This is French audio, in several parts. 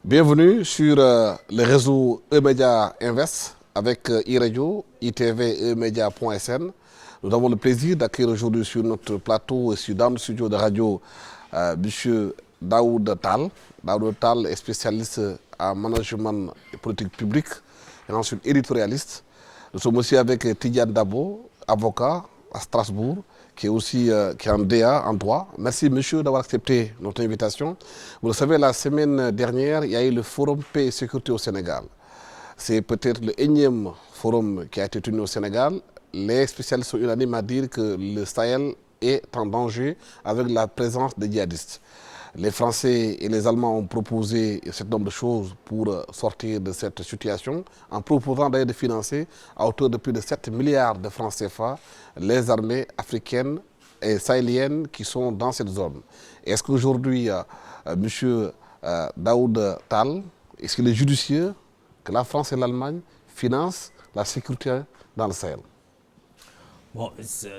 Bienvenue sur le réseau E-Media Invest avec e-radio, ITV, emedia.sn. Nous avons le plaisir d'accueillir aujourd'hui sur notre plateau et dans le studio de radio M. Daoud Tal. Daoud Tal est spécialiste en management et politique publique et ensuite éditorialiste. Nous sommes aussi avec Tidiane Dabo, avocat à Strasbourg, qui est en DA, en droit. Merci, monsieur, d'avoir accepté notre invitation. Vous le savez, la semaine dernière, il y a eu le forum Paix et Sécurité au Sénégal. C'est peut-être le énième forum qui a été tenu au Sénégal. Les spécialistes sont unanimes à dire que le Sahel est en danger avec la présence des djihadistes. Les Français et les Allemands ont proposé un certain nombre de choses pour sortir de cette situation, en proposant d'ailleurs de financer à hauteur de plus de 7 milliards de francs CFA les armées africaines et sahéliennes qui sont dans cette zone. Est-ce qu'aujourd'hui, M. Daoud Tal, est-ce qu'il est judicieux que la France et l'Allemagne financent la sécurité dans le Sahel? Bon,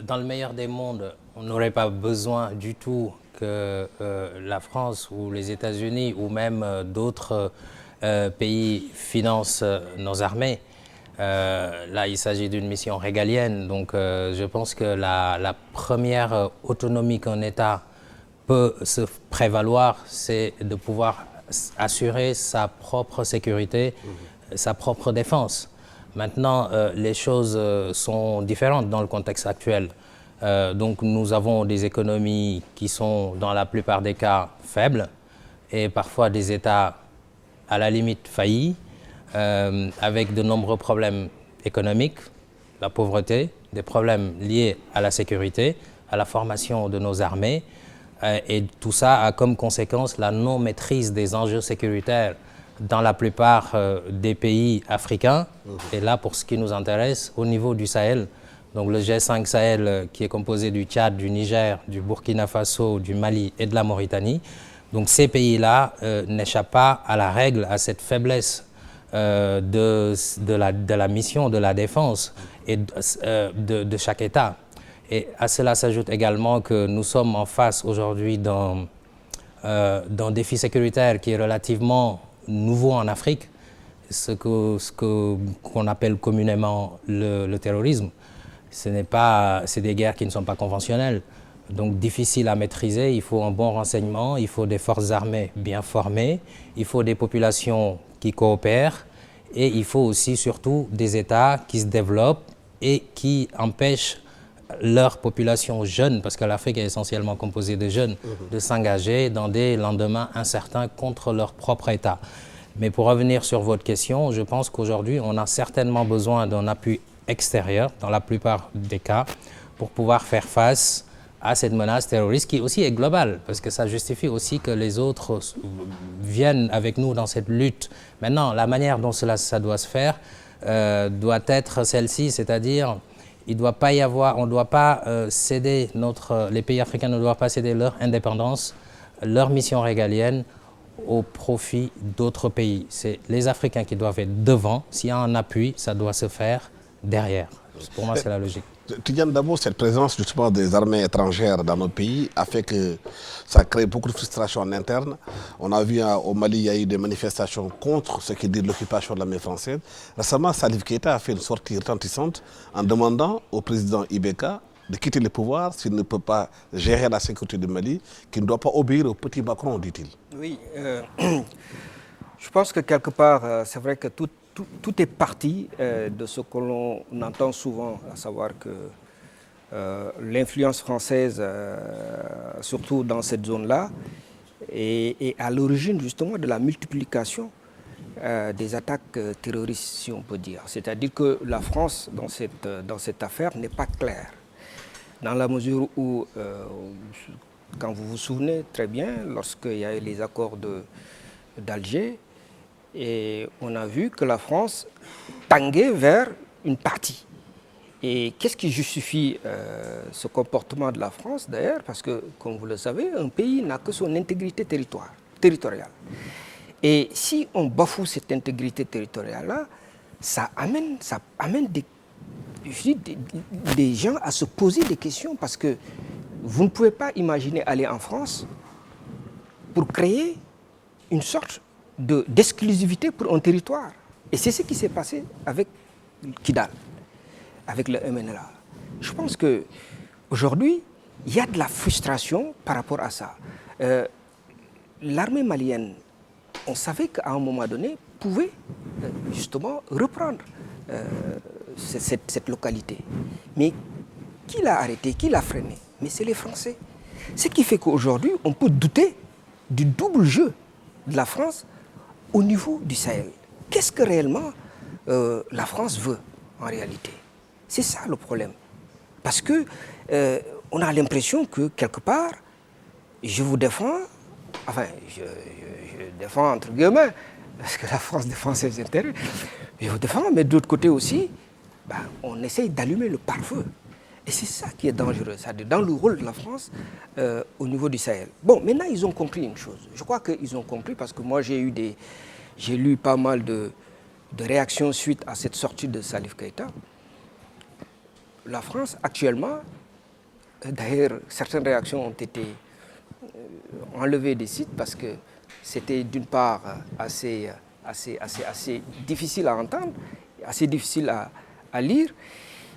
dans le meilleur des mondes, on n'aurait pas besoin du tout que la France ou les États-Unis ou même d'autres pays financent nos armées. Là, il s'agit d'une mission régalienne, donc je pense que la première autonomie qu'un État peut se prévaloir, c'est de pouvoir assurer sa propre sécurité, sa propre défense. Maintenant, les choses sont différentes dans le contexte actuel. Donc nous avons des économies qui sont dans la plupart des cas faibles et parfois des États à la limite faillis, avec de nombreux problèmes économiques, la pauvreté, des problèmes liés à la sécurité, à la formation de nos armées, et tout ça a comme conséquence la non-maîtrise des enjeux sécuritaires dans la plupart des pays africains, et là pour ce qui nous intéresse, au niveau du Sahel. Donc le G5 Sahel qui est composé du Tchad, du Niger, du Burkina Faso, du Mali et de la Mauritanie. Donc ces pays-là n'échappent pas à la règle, à cette faiblesse de la mission de la défense et de chaque État. Et à cela s'ajoute également que nous sommes en face aujourd'hui d'un défi sécuritaire qui est relativement nouveau en Afrique, ce qu'on appelle communément le terrorisme. C'est des guerres qui ne sont pas conventionnelles, donc difficiles à maîtriser. Il faut un bon renseignement, il faut des forces armées bien formées, il faut des populations qui coopèrent et il faut aussi surtout des États qui se développent et qui empêchent leur population jeune, parce que l'Afrique est essentiellement composée de jeunes, de s'engager dans des lendemains incertains contre leur propre État. Mais pour revenir sur votre question, je pense qu'aujourd'hui, on a certainement besoin d'un appui extérieur, dans la plupart des cas, pour pouvoir faire face à cette menace terroriste qui aussi est globale, parce que ça justifie aussi que les autres viennent avec nous dans cette lutte. Maintenant, la manière dont ça doit se faire doit être celle-ci, c'est-à-dire il doit pas y avoir, on ne doit pas céder les pays africains ne doivent pas céder leur indépendance, leur mission régalienne au profit d'autres pays. C'est les Africains qui doivent être devant. S'il y a un appui, ça doit se faire derrière. Pour moi, c'est la logique. Tidiane Dabo, cette présence justement des armées étrangères dans notre pays a fait que ça crée beaucoup de frustration en interne. On a vu au Mali, il y a eu des manifestations contre ce qui dit l'occupation de l'armée française. Récemment, Salif Keïta a fait une sortie retentissante en demandant au président Ibeka de quitter le pouvoir s'il ne peut pas gérer la sécurité du Mali, qu'il ne doit pas obéir au petit Macron, dit-il. Oui, je pense que quelque part, c'est vrai que tout est parti de ce que l'on entend souvent, à savoir que l'influence française, surtout dans cette zone-là, est à l'origine justement de la multiplication des attaques terroristes, si on peut dire. C'est-à-dire que la France, dans cette affaire, n'est pas claire. Dans la mesure où, quand vous vous souvenez très bien, lorsqu'il y a eu les accords d'Alger, et on a vu que la France tanguait vers une partie. Et qu'est-ce qui justifie ce comportement de la France d'ailleurs? Parce que, comme vous le savez, un pays n'a que son intégrité territoriale. Et si on bafoue cette intégrité territoriale-là, ça amène des gens à se poser des questions, parce que vous ne pouvez pas imaginer aller en France pour créer une sorte d'exclusivité pour un territoire. Et c'est ce qui s'est passé avec Kidal, avec le MNLA. Je pense qu'aujourd'hui, il y a de la frustration par rapport à ça. L'armée malienne, on savait qu'à un moment donné, pouvait justement reprendre cette localité. Mais qui l'a arrêté, qui l'a freiné? Mais c'est les Français. Ce qui fait qu'aujourd'hui, on peut douter du double jeu de la France au niveau du Sahel. Qu'est-ce que réellement la France veut en réalité? C'est ça le problème. Parce que on a l'impression que quelque part, je vous défends, enfin, je défends entre guillemets, parce que la France défend ses intérêts, je vous défends, mais d'autre côté aussi, on essaye d'allumer le pare-feu. Et c'est ça qui est dangereux, c'est-à-dire dans le rôle de la France au niveau du Sahel. Bon, maintenant ils ont compris une chose. Je crois qu'ils ont compris parce que moi j'ai lu pas mal de réactions suite à cette sortie de Salif Keïta. La France actuellement, d'ailleurs certaines réactions ont été enlevées des sites parce que c'était d'une part assez difficile à entendre, assez difficile à lire,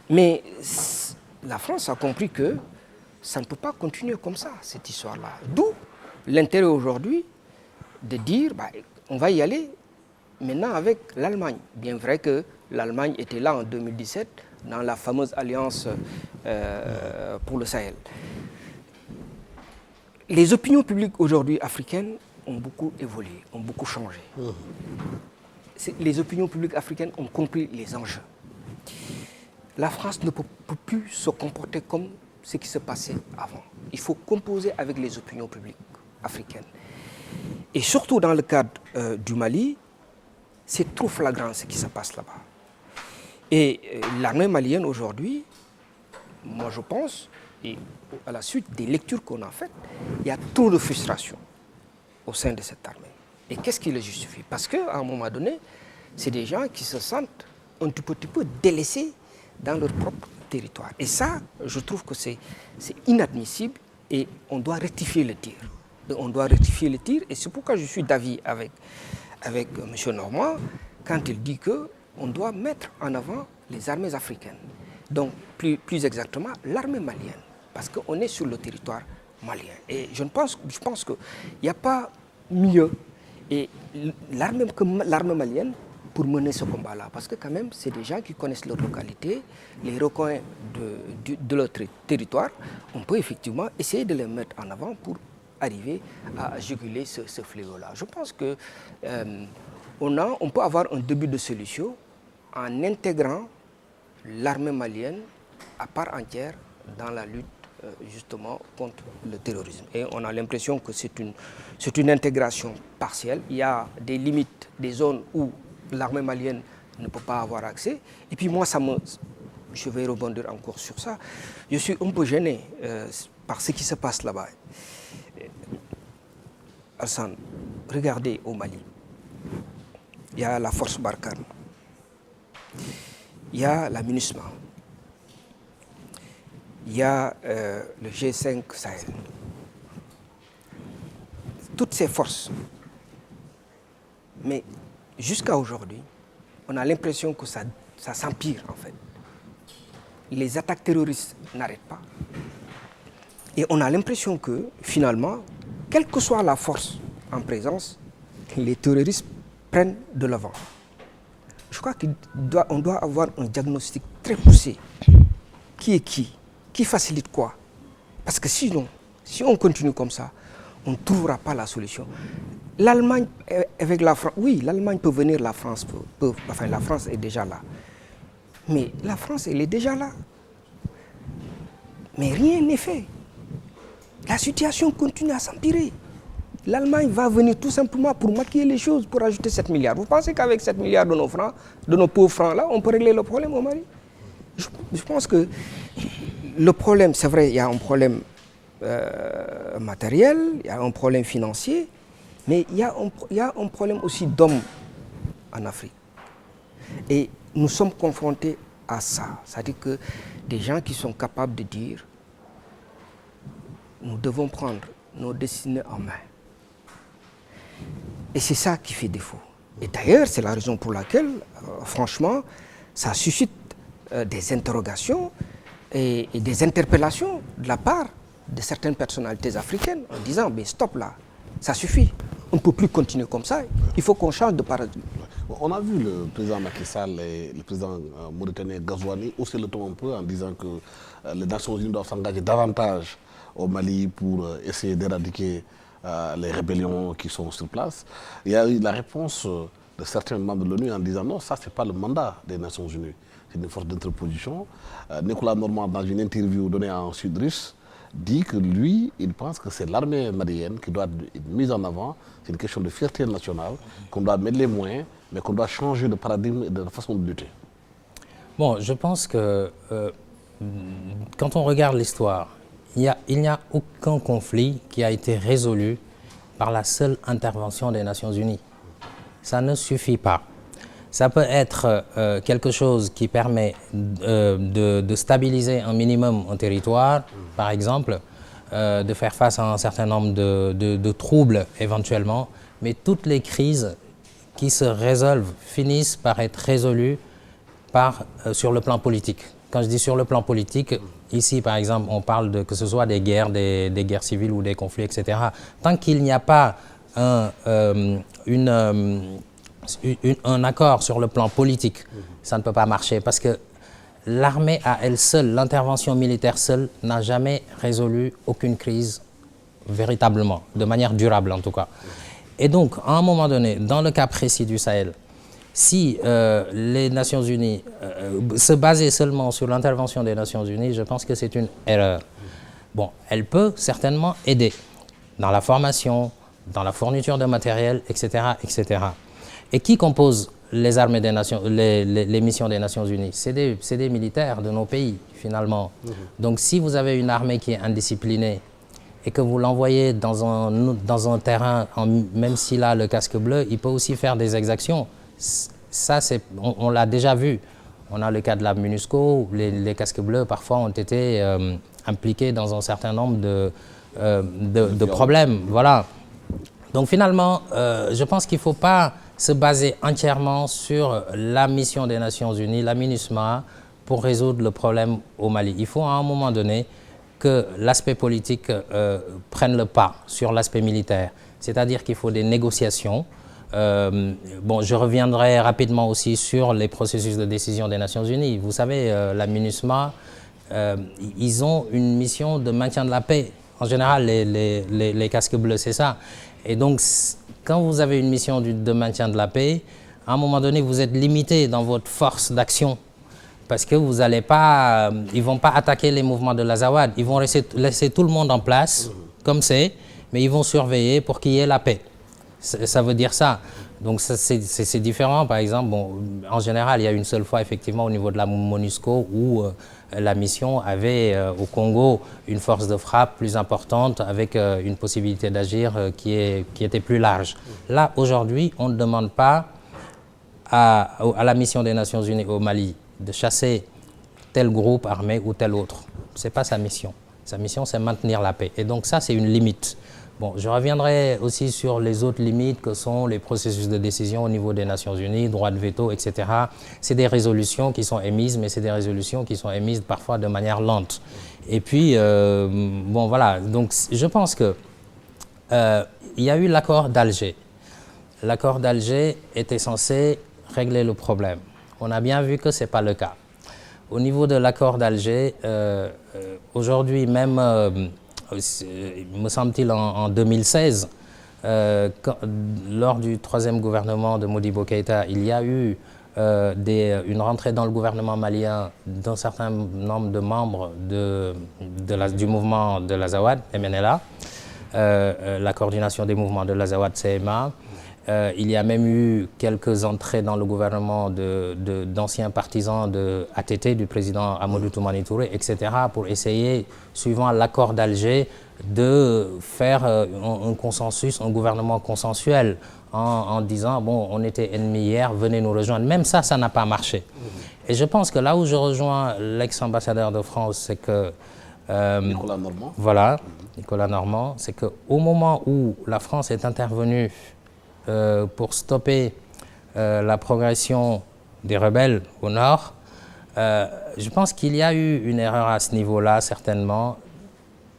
mais la France a compris que ça ne peut pas continuer comme ça, cette histoire-là. D'où l'intérêt aujourd'hui de dire, on va y aller maintenant avec l'Allemagne. Bien vrai que l'Allemagne était là en 2017 dans la fameuse alliance pour le Sahel. Les opinions publiques aujourd'hui africaines ont beaucoup évolué, ont beaucoup changé. Les opinions publiques africaines ont compris les enjeux. La France ne peut plus se comporter comme ce qui se passait avant. Il faut composer avec les opinions publiques africaines. Et surtout dans le cadre du Mali, c'est trop flagrant ce qui se passe là-bas. Et l'armée malienne aujourd'hui, moi je pense, et à la suite des lectures qu'on a faites, il y a trop de frustration au sein de cette armée. Et qu'est-ce qui le justifie? Parce qu'à un moment donné, c'est des gens qui se sentent un tout petit peu délaissés dans leur propre territoire. Et ça, je trouve que c'est inadmissible et on doit rectifier le tir. On doit rectifier le tir et c'est pourquoi je suis d'avis avec M. Normand quand il dit qu'on doit mettre en avant les armées africaines. Donc, plus exactement, l'armée malienne. Parce qu'on est sur le territoire malien. Et je pense qu'il n'y a pas mieux et l'armée malienne pour mener ce combat-là. Parce que quand même, c'est des gens qui connaissent leur localité, les recoins de leur territoire. On peut effectivement essayer de les mettre en avant pour arriver à juguler ce fléau-là. Je pense que on peut avoir un début de solution en intégrant l'armée malienne à part entière dans la lutte justement contre le terrorisme. Et on a l'impression que c'est une intégration partielle. Il y a des limites, des zones où l'armée malienne ne peut pas avoir accès. Et puis moi, je vais rebondir encore sur ça. Je suis un peu gêné par ce qui se passe là-bas. Hassan, regardez au Mali. Il y a la force Barkhane. Il y a la MINUSMA. Il y a le G5 Sahel. Toutes ces forces. Mais jusqu'à aujourd'hui, on a l'impression que ça s'empire en fait. Les attaques terroristes n'arrêtent pas. Et on a l'impression que finalement, quelle que soit la force en présence, les terroristes prennent de l'avant. Je crois qu'on doit avoir un diagnostic très poussé. Qui est qui? Qui facilite quoi? Parce que sinon, si on continue comme ça, on ne trouvera pas la solution. L'Allemagne avec la France, oui, l'Allemagne peut venir, la France la France est déjà là. Mais la France, elle est déjà là. Mais rien n'est fait. La situation continue à s'empirer. L'Allemagne va venir tout simplement pour maquiller les choses, pour ajouter 7 milliards. Vous pensez qu'avec 7 milliards de nos francs, de nos pauvres francs-là, on peut régler le problème au Mali? Je pense que le problème, c'est vrai, il y a un problème matériel, il y a un problème financier, mais il y a un problème aussi d'hommes en Afrique. Et nous sommes confrontés à ça. C'est-à-dire que des gens qui sont capables de dire nous devons prendre nos destinées en main. Et c'est ça qui fait défaut. Et d'ailleurs, c'est la raison pour laquelle, franchement, ça suscite des interrogations et des interpellations de la part de certaines personnalités africaines en disant mais stop là, ça suffit, on ne peut plus continuer comme ça, il faut qu'on change de paradigme. On a vu le président Macky Sall et le président mauritanien Ghazouani hausser le ton un peu en disant que les Nations Unies doivent s'engager davantage au Mali pour essayer d'éradiquer les rébellions qui sont sur place. Il y a eu la réponse de certains membres de l'ONU en disant non, ça c'est pas le mandat des Nations Unies, c'est une force d'interposition. Nicolas Normand, dans une interview donnée en Sud Russe, dit que lui, il pense que c'est l'armée malienne qui doit être mise en avant. C'est une question de fierté nationale, qu'on doit mettre les moyens, mais qu'on doit changer de paradigme et de façon de lutter. Bon, je pense que quand on regarde l'histoire, il n'y a aucun conflit qui a été résolu par la seule intervention des Nations Unies. Ça ne suffit pas. Ça peut être quelque chose qui permet de stabiliser un minimum un territoire, par exemple, de faire face à un certain nombre de troubles éventuellement, mais toutes les crises qui se résolvent finissent par être résolues sur le plan politique. Quand je dis sur le plan politique, ici par exemple, on parle que ce soit des guerres civiles ou des conflits, etc. Tant qu'il n'y a pas un accord sur le plan politique, ça ne peut pas marcher parce que l'armée à elle seule, l'intervention militaire seule n'a jamais résolu aucune crise véritablement, de manière durable en tout cas. Et donc, à un moment donné, dans le cas précis du Sahel, si les Nations Unies se basaient seulement sur l'intervention des Nations Unies, je pense que c'est une erreur. Bon, elle peut certainement aider dans la formation, dans la fourniture de matériel, etc., etc. Et qui compose les armées des nations, les missions des Nations Unies? C'est des militaires de nos pays, finalement. Donc, si vous avez une armée qui est indisciplinée et que vous l'envoyez dans un terrain, même s'il a le casque bleu, il peut aussi faire des exactions. Ça, on l'a déjà vu. On a le cas de la MONUSCO, où les casques bleus, parfois, ont été impliqués dans un certain nombre de problèmes. Voilà. Donc, finalement, je pense qu'il ne faut pas se baser entièrement sur la mission des Nations Unies, la MINUSMA, pour résoudre le problème au Mali. Il faut à un moment donné que l'aspect politique prenne le pas sur l'aspect militaire. C'est-à-dire qu'il faut des négociations. Bon, je reviendrai rapidement aussi sur les processus de décision des Nations Unies. Vous savez, la MINUSMA, ils ont une mission de maintien de la paix. En général, les casques bleus, c'est ça. Et donc, quand vous avez une mission de maintien de la paix, à un moment donné, vous êtes limité dans votre force d'action. Parce que vous n'allez pas, ils ne vont pas attaquer les mouvements de l'Azawad. Ils vont laisser tout le monde en place, comme c'est, mais ils vont surveiller pour qu'il y ait la paix. Ça veut dire ça. Donc c'est différent. Par exemple, bon, en général, il y a une seule fois, effectivement, au niveau de la MONUSCO, où la mission avait au Congo une force de frappe plus importante, avec une possibilité d'agir qui était plus large. Là, aujourd'hui, on ne demande pas à la mission des Nations Unies au Mali de chasser tel groupe armé ou tel autre. Ce n'est pas sa mission. Sa mission, c'est maintenir la paix. Et donc ça, c'est une limite. Bon, je reviendrai aussi sur les autres limites que sont les processus de décision au niveau des Nations Unies, droit de veto, etc. C'est des résolutions qui sont émises, mais c'est des résolutions qui sont émises parfois de manière lente. Et puis, bon voilà, donc je pense que il y a eu l'accord d'Alger. L'accord d'Alger était censé régler le problème. On a bien vu que ce n'est pas le cas. Au niveau de l'accord d'Alger, aujourd'hui même, me semble-t-il en 2016, lors du troisième gouvernement de Modibo Keïta, il y a eu une rentrée dans le gouvernement malien d'un certain nombre de membres du mouvement de l'Azawad, MNLA, la coordination des mouvements de l'Azawad, CMA. Il y a même eu quelques entrées dans le gouvernement d'anciens partisans de ATT, du président Amadou Toumani Touré, etc., pour essayer, suivant l'accord d'Alger, de faire un consensus, un gouvernement consensuel, en disant, bon, on était ennemis hier, venez nous rejoindre. Même ça, ça n'a pas marché. Et je pense que là où je rejoins l'ex-ambassadeur de France, c'est que... Nicolas Normand. Voilà, Nicolas Normand, c'est qu'au moment où la France est intervenue pour stopper la progression des rebelles au nord, je pense qu'il y a eu une erreur à ce niveau-là, certainement.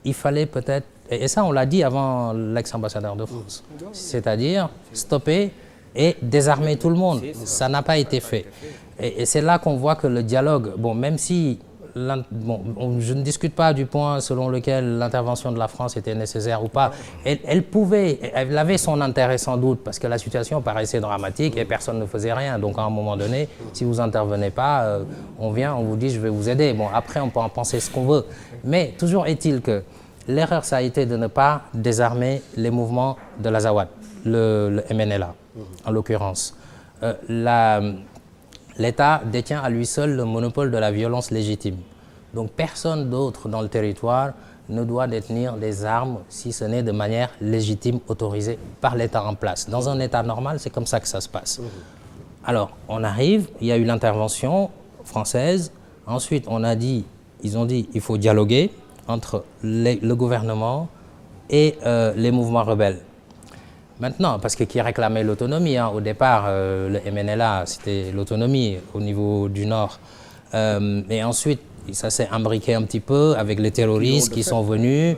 Il fallait peut-être, et ça on l'a dit avant l'ex-ambassadeur de France, c'est-à-dire stopper et désarmer tout le monde. Ça n'a pas été fait. Et c'est là qu'on voit que le dialogue, bon, même si je ne discute pas du point selon lequel l'intervention de la France était nécessaire ou pas. Elle avait son intérêt sans doute parce que la situation paraissait dramatique et personne ne faisait rien. Donc à un moment donné, si vous n'intervenez pas, on vient, on vous dit je vais vous aider. Bon, après on peut en penser ce qu'on veut. Mais toujours est-il que l'erreur ça a été de ne pas désarmer les mouvements de l'Azawad, le MNLA en l'occurrence. L'État détient à lui seul le monopole de la violence légitime. Donc personne d'autre dans le territoire ne doit détenir des armes si ce n'est de manière légitime autorisée par l'État en place. Dans un État normal, c'est comme ça que ça se passe. Alors, on arrive, il y a eu l'intervention française. Ensuite, ils ont dit il faut dialoguer entre le gouvernement et les mouvements rebelles. Maintenant, parce que qui réclamait l'autonomie, au départ, le MNLA, c'était l'autonomie au niveau du Nord. Et ensuite, ça s'est imbriqué un petit peu avec les terroristes qui sont venus,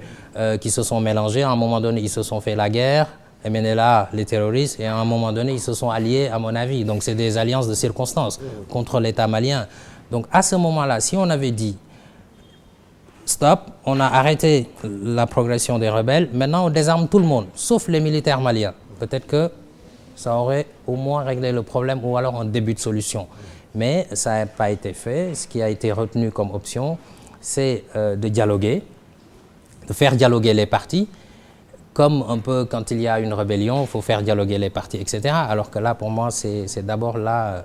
qui se sont mélangés. À un moment donné, ils se sont fait la guerre, MNLA, les terroristes, et à un moment donné, ils se sont alliés, à mon avis. Donc, c'est des alliances de circonstances contre l'État malien. Donc, à ce moment-là, si on avait dit stop, on a arrêté la progression des rebelles. Maintenant, on désarme tout le monde, sauf les militaires maliens. Peut-être que ça aurait au moins réglé le problème ou alors un début de solution. Mais ça n'a pas été fait. Ce qui a été retenu comme option, c'est de dialoguer, de faire dialoguer les partis. Comme un peu quand il y a une rébellion, il faut faire dialoguer les partis, etc. Alors que là, pour moi, c'est d'abord là,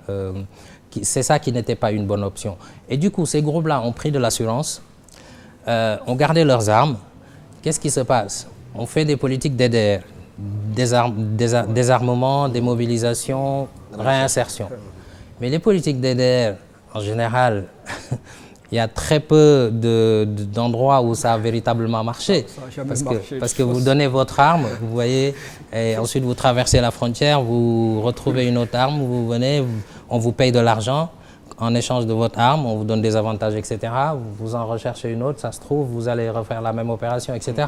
c'est ça qui n'était pas une bonne option. Et du coup, ces groupes-là ont pris de l'assurance. Ont gardé leurs armes. Qu'est-ce qui se passe? On fait des politiques DDR, désarmement, démobilisation, réinsertion. Mais les politiques DDR, en général, il y a très peu d'endroits où ça a véritablement marché. Parce que vous donnez votre arme, vous voyez, et ensuite vous traversez la frontière, vous retrouvez une autre arme, vous venez, on vous paye de l'argent. En échange de votre arme, on vous donne des avantages, etc. Vous en recherchez une autre, ça se trouve, vous allez refaire la même opération, etc.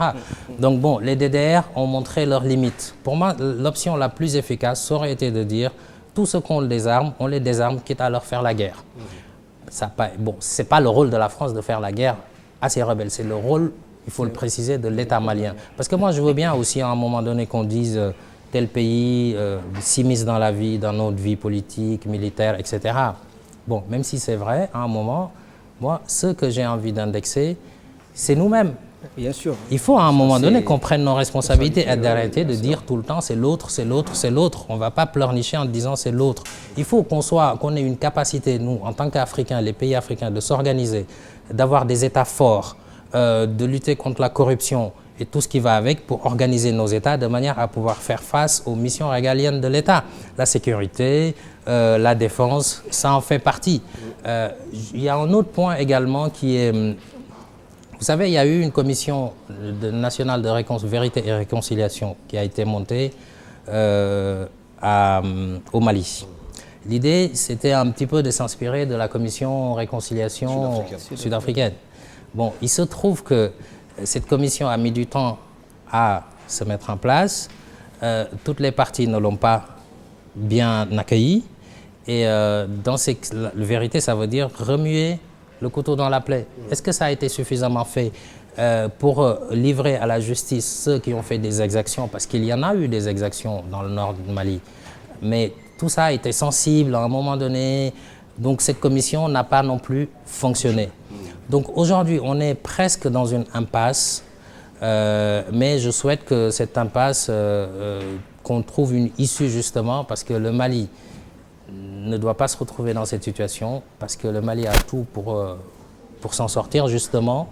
Donc bon, les DDR ont montré leurs limites. Pour moi, l'option la plus efficace aurait été de dire tout ce qu'on désarme, on les désarme, quitte à leur faire la guerre. Bon, ce n'est pas le rôle de la France de faire la guerre à ces rebelles, c'est le rôle, il faut le préciser, de l'État malien. Parce que moi, je veux bien aussi à un moment donné qu'on dise tel pays s'immisce dans la vie, dans notre vie politique, militaire, etc. Bon, même si c'est vrai, à un moment, moi, ce que j'ai envie d'indexer, c'est nous-mêmes. Bien sûr. Il faut à un moment donné qu'on prenne nos responsabilités et d'arrêter de dire tout le temps c'est l'autre, c'est l'autre, c'est l'autre. On ne va pas pleurnicher en disant c'est l'autre. Il faut qu'on ait une capacité, nous, en tant qu'Africains, les pays africains, de s'organiser, d'avoir des États forts, de lutter contre la corruption et tout ce qui va avec pour organiser nos États de manière à pouvoir faire face aux missions régaliennes de l'État. La sécurité, la défense, ça en fait partie. Il y a un autre point également qui est... Vous savez, il y a eu une commission nationale de vérité et réconciliation qui a été montée au Mali. L'idée, c'était un petit peu de s'inspirer de la commission réconciliation sud-africaine. Bon, il se trouve que cette commission a mis du temps à se mettre en place. Toutes les parties ne l'ont pas bien accueillie. Et dans la vérité, ça veut dire remuer le couteau dans la plaie. Est-ce que ça a été suffisamment fait pour livrer à la justice ceux qui ont fait des exactions? Parce qu'il y en a eu des exactions dans le nord du Mali. Mais tout ça a été sensible à un moment donné. Donc cette commission n'a pas non plus fonctionné. Donc aujourd'hui, on est presque dans une impasse. Mais je souhaite que cette impasse, qu'on trouve une issue justement, parce que le Mali ne doit pas se retrouver dans cette situation, parce que le Mali a tout pour s'en sortir justement.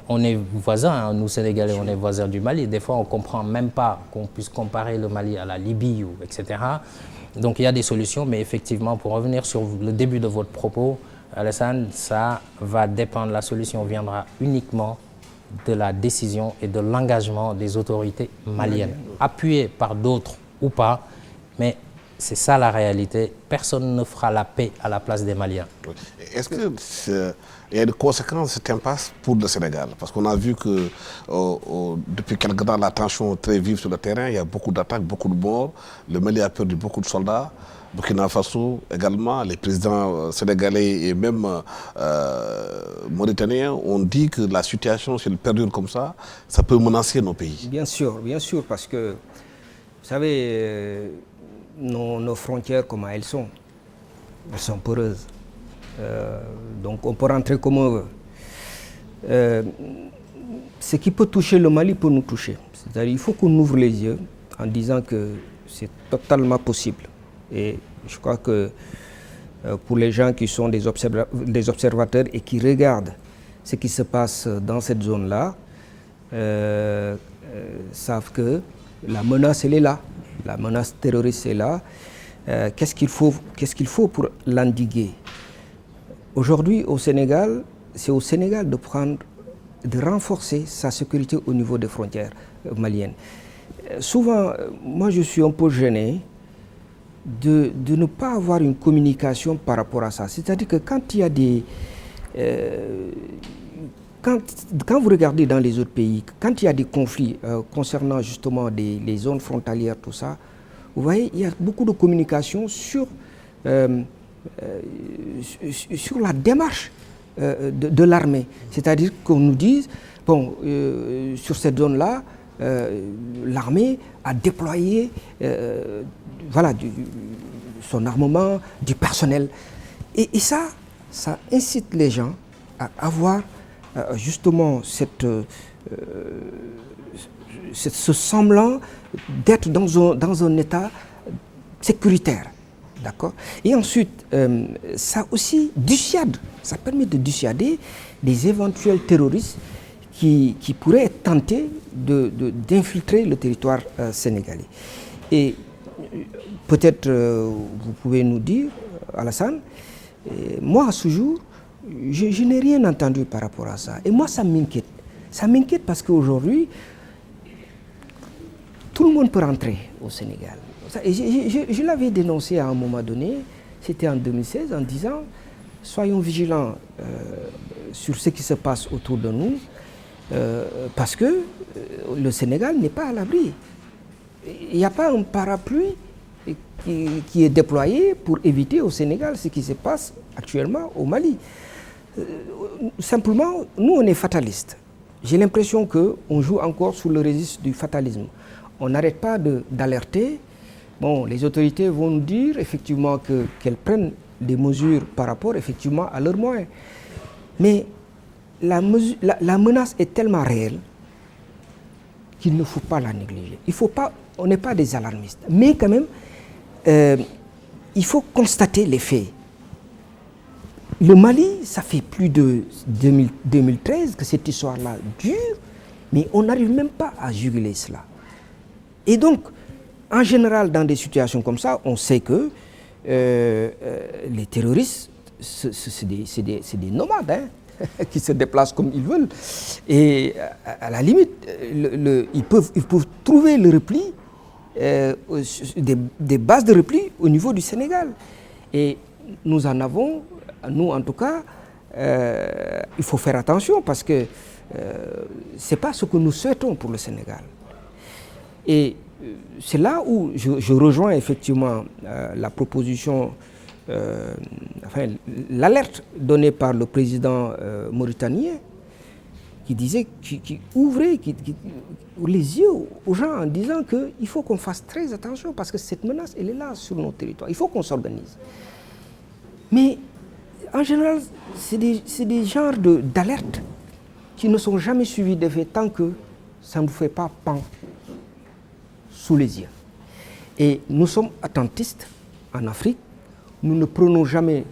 On est voisins, hein, nous Sénégalais, on est voisins du Mali. Des fois, on ne comprend même pas qu'on puisse comparer le Mali à la Libye, etc. Donc il y a des solutions, mais effectivement, pour revenir sur le début de votre propos, Alassane, ça va dépendre, la solution viendra uniquement de la décision et de l'engagement des autorités maliennes, appuyées par d'autres ou pas. Mais c'est ça la réalité. Personne ne fera la paix à la place des Maliens. Est-ce qu'il y a des conséquences de cette impasse pour le Sénégal? Parce qu'on a vu que depuis quelque temps, la tension est très vive sur le terrain. Il y a beaucoup d'attaques, beaucoup de morts. Le Mali a perdu beaucoup de soldats. Burkina Faso également, les présidents sénégalais et même mauritaniens ont dit que la situation, si elle perdure comme ça peut menacer nos pays. Bien sûr, parce que, vous savez, nos frontières, comment elles sont poreuses. Donc on peut rentrer comme on veut. Ce qui peut toucher le Mali peut nous toucher. C'est-à-dire qu'il faut qu'on ouvre les yeux en disant que c'est totalement possible. Et je crois que pour les gens qui sont des observateurs et qui regardent ce qui se passe dans cette zone-là, savent que la menace, elle est là. La menace terroriste est là. Qu'est-ce qu'il faut pour l'endiguer? Aujourd'hui, au Sénégal, c'est au Sénégal de renforcer sa sécurité au niveau des frontières maliennes. Souvent, moi je suis un peu gêné de ne pas avoir une communication par rapport à ça. C'est-à-dire que quand il y a des... quand vous regardez dans les autres pays, quand il y a des conflits concernant justement les zones frontalières, tout ça, vous voyez, il y a beaucoup de communication sur la démarche de l'armée. C'est-à-dire qu'on nous dise, bon, sur cette zone-là, l'armée a déployé voilà, son armement, du personnel. Et ça incite les gens à avoir justement ce semblant d'être dans un état sécuritaire. D'accord? Et ensuite, ça aussi dissuade, ça permet de dissuader des éventuels terroristes qui pourraient être tentés d'infiltrer le territoire sénégalais. Et peut-être vous pouvez nous dire, Alassane, moi à ce jour, je n'ai rien entendu par rapport à ça. Et moi ça m'inquiète. Ça m'inquiète parce qu'aujourd'hui, tout le monde peut rentrer au Sénégal. Et je l'avais dénoncé à un moment donné, c'était en 2016, en disant soyons vigilants sur ce qui se passe autour de nous, parce que le Sénégal n'est pas à l'abri. Il n'y a pas un parapluie qui est déployé pour éviter au Sénégal ce qui se passe actuellement au Mali. Simplement, nous on est fatalistes. J'ai l'impression qu'on joue encore sous le registre du fatalisme. On n'arrête pas d'alerter. Bon, les autorités vont nous dire effectivement qu'elles prennent des mesures par rapport effectivement à leurs moyens. Mais la menace est tellement réelle qu'il ne faut pas la négliger. On n'est pas des alarmistes. Mais quand même, il faut constater les faits. Le Mali, ça fait plus de 2013 que cette histoire-là dure, mais on n'arrive même pas à juguler cela. Et donc, en général, dans des situations comme ça, on sait que les terroristes, c'est des nomades, hein, qui se déplacent comme ils veulent. Et à la limite, ils peuvent trouver le repli, des bases de repli au niveau du Sénégal. Et nous en avons, nous en tout cas, il faut faire attention parce que ce n'est pas ce que nous souhaitons pour le Sénégal. Et c'est là où je rejoins effectivement la proposition, enfin l'alerte donnée par le président mauritanien qui disait, qui ouvrait les yeux aux gens en disant qu'il faut qu'on fasse très attention parce que cette menace, elle est là sur nos territoires. Il faut qu'on s'organise. Mais en général, c'est des genres d'alertes qui ne sont jamais suivis d'effet tant que ça ne vous fait pas pan sous les yeux. Et nous sommes attentistes en Afrique. Nous ne prenons jamais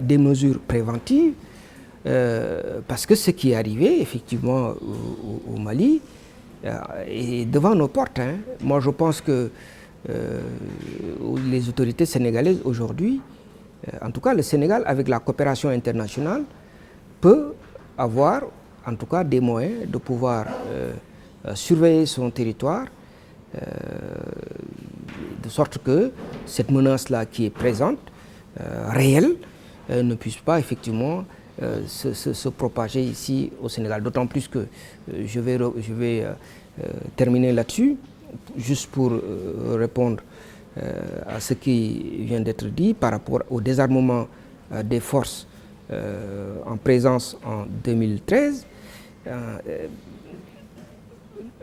des mesures préventives parce que ce qui est arrivé effectivement au Mali est devant nos portes. Hein. Moi, je pense que les autorités sénégalaises aujourd'hui, en tout cas le Sénégal avec la coopération internationale, peut avoir en tout cas des moyens de pouvoir surveiller son territoire, de sorte que cette menace-là qui est présente, réelle, ne puisse pas effectivement se propager ici au Sénégal. D'autant plus que je vais terminer là-dessus, juste pour répondre à ce qui vient d'être dit par rapport au désarmement des forces en présence en 2013.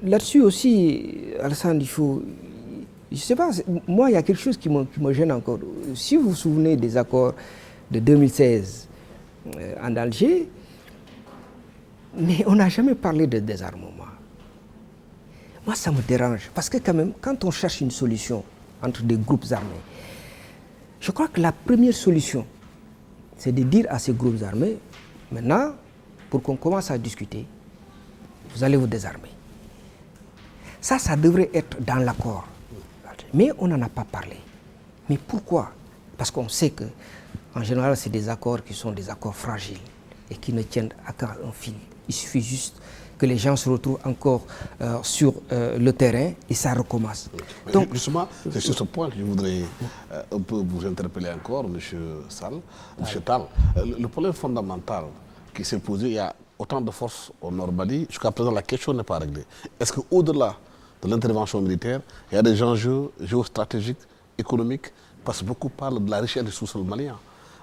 Là-dessus aussi, Alassane, il faut... Je ne sais pas, moi il y a quelque chose qui me gêne encore. Si vous vous souvenez des accords de 2016 en Alger, mais on n'a jamais parlé de désarmement. Moi ça me dérange, parce que quand même, quand on cherche une solution entre des groupes armés, je crois que la première solution, c'est de dire à ces groupes armés, maintenant, pour qu'on commence à discuter, vous allez vous désarmer. Ça devrait être dans l'accord. Mais on n'en a pas parlé. Mais pourquoi? Parce qu'on sait que, en général, c'est des accords qui sont des accords fragiles et qui ne tiennent qu'à un fil. Il suffit juste que les gens se retrouvent encore sur le terrain et ça recommence. Donc, justement, c'est sur ce point que je voudrais un peu vous interpeller encore, M. Sall, M. Tall. Le problème fondamental qui s'est posé, il y a autant de forces au Nord Mali, jusqu'à présent la question n'est pas réglée. Est-ce qu'au-delà de l'intervention militaire, il y a des enjeux géostratégiques, économiques, parce que beaucoup parlent de la richesse du sous-sol malien.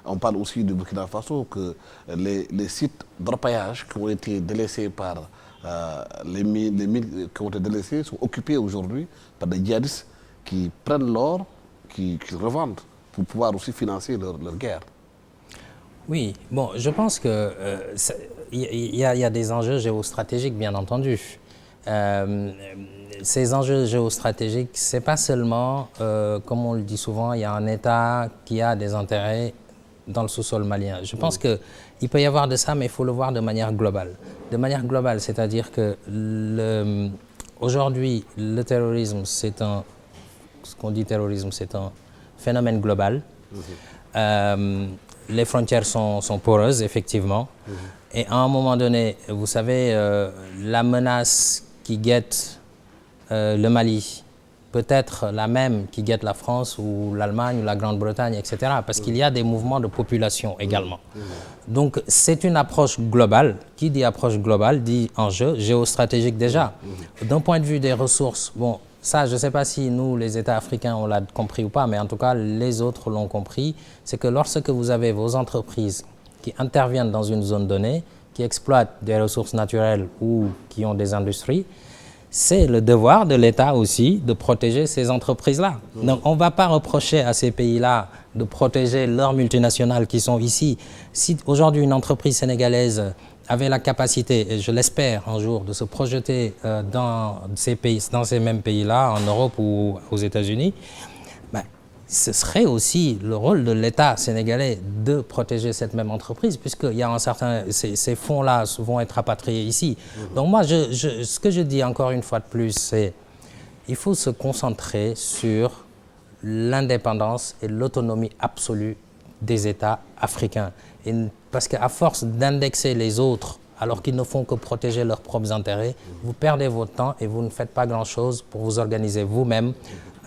On parle aussi du Burkina Faso, que les sites d'orpaillage qui ont été délaissés par les mines qui ont été délaissées sont occupés aujourd'hui par des djihadistes qui prennent l'or, qui revendent pour pouvoir aussi financer leur guerre. Oui, bon, je pense que y a des enjeux géostratégiques, bien entendu. Ces enjeux géostratégiques, c'est pas seulement, comme on le dit souvent, il y a un État qui a des intérêts dans le sous-sol malien. Je pense qu'il peut y avoir de ça, mais il faut le voir de manière globale. De manière globale, c'est-à-dire que aujourd'hui, le terrorisme, ce qu'on dit terrorisme, c'est un phénomène global. Les frontières sont poreuses, effectivement. Et à un moment donné, vous savez, la menace qui guette le Mali, peut-être la même qui guette la France ou l'Allemagne ou la Grande-Bretagne, etc. Parce qu'il y a des mouvements de population également. Donc c'est une approche globale. Qui dit approche globale dit enjeu géostratégique déjà. D'un point de vue des ressources, bon, ça je ne sais pas si nous, les États africains, on l'a compris ou pas, mais en tout cas les autres l'ont compris, c'est que lorsque vous avez vos entreprises qui interviennent dans une zone donnée, qui exploitent des ressources naturelles ou qui ont des industries, c'est le devoir de l'État aussi de protéger ces entreprises-là. Donc on ne va pas reprocher à ces pays-là de protéger leurs multinationales qui sont ici. Si aujourd'hui une entreprise sénégalaise avait la capacité, et je l'espère un jour, de se projeter dans ces mêmes pays-là, en Europe ou aux États-Unis, ce serait aussi le rôle de l'État sénégalais de protéger cette même entreprise, puisqu'il y a ces fonds-là vont être rapatriés ici. Donc moi, ce que je dis encore une fois de plus, c'est qu'il faut se concentrer sur l'indépendance et l'autonomie absolue des États africains. Parce qu'à force d'indexer les autres, alors qu'ils ne font que protéger leurs propres intérêts, vous perdez votre temps et vous ne faites pas grand-chose pour vous organiser vous-même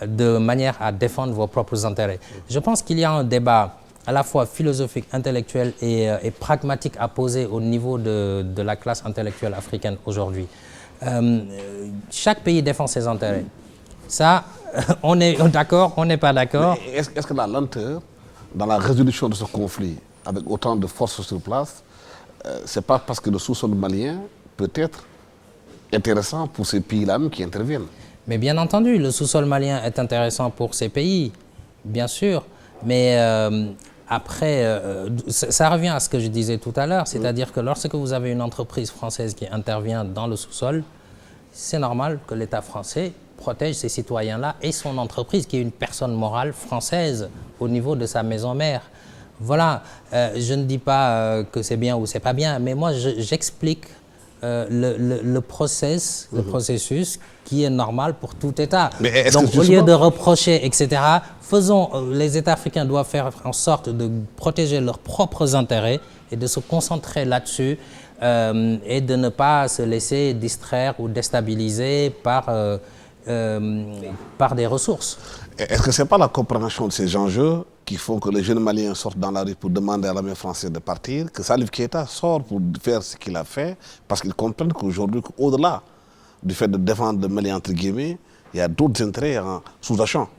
de manière à défendre vos propres intérêts. Je pense qu'il y a un débat à la fois philosophique, intellectuel et pragmatique à poser au niveau de la classe intellectuelle africaine aujourd'hui. Chaque pays défend ses intérêts. Ça, on est d'accord, on n'est pas d'accord. Est-ce que la lenteur dans la résolution de ce conflit, avec autant de forces sur place, c'est pas parce que le sous-sol malien peut être intéressant pour ces pays-là qui interviennent? Mais bien entendu, le sous-sol malien est intéressant pour ces pays, bien sûr. Mais après, ça revient à ce que je disais tout à l'heure, c'est-à-dire que lorsque vous avez une entreprise française qui intervient dans le sous-sol, c'est normal que l'État français protège ces citoyens-là et son entreprise, qui est une personne morale française au niveau de sa maison mère. Voilà, je ne dis pas que c'est bien ou c'est pas bien, mais moi j'explique le processus qui est normal pour tout État. Donc au lieu de reprocher, etc., les États africains doivent faire en sorte de protéger leurs propres intérêts et de se concentrer là-dessus et de ne pas se laisser distraire ou déstabiliser par par des ressources. Est-ce que ce n'est pas la compréhension de ces enjeux qui font que les jeunes Maliens sortent dans la rue pour demander à l'armée française de partir, que Salif Keita sort pour faire ce qu'il a fait, parce qu'ils comprennent qu'aujourd'hui, au-delà du fait de défendre le Mali, entre guillemets, il y a d'autres intérêts en sous-jacent.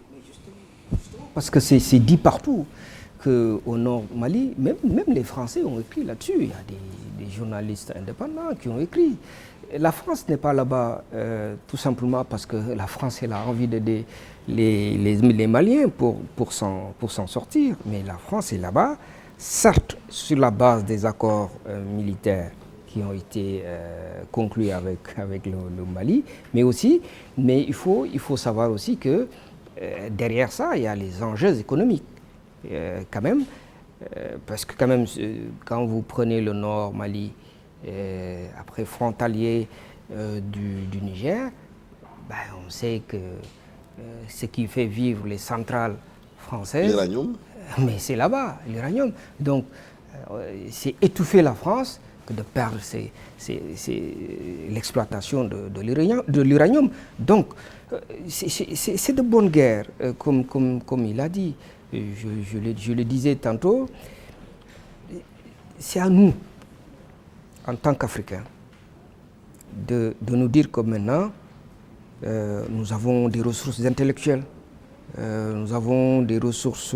Parce que c'est dit partout qu'au nord Mali, même les Français ont écrit là-dessus. Il y a des journalistes indépendants qui ont écrit. La France n'est pas là-bas tout simplement parce que la France elle a envie d'aider les Maliens pour s'en sortir. Mais la France est là-bas, certes sur la base des accords militaires qui ont été conclus avec le Mali, mais il faut savoir aussi que derrière ça, il y a les enjeux économiques. Quand même, parce que quand même, quand vous prenez le nord Mali, après frontalier du Niger, ben, on sait que ce qui fait vivre les centrales françaises, l'uranium, mais c'est là-bas, l'uranium. Donc, c'est étouffer la France que de perdre l'exploitation de l'uranium. Donc, c'est de bonne guerre, comme il a dit. Je le disais tantôt, c'est à nous, en tant qu'Africains, de nous dire que maintenant, nous avons des ressources intellectuelles, nous avons des ressources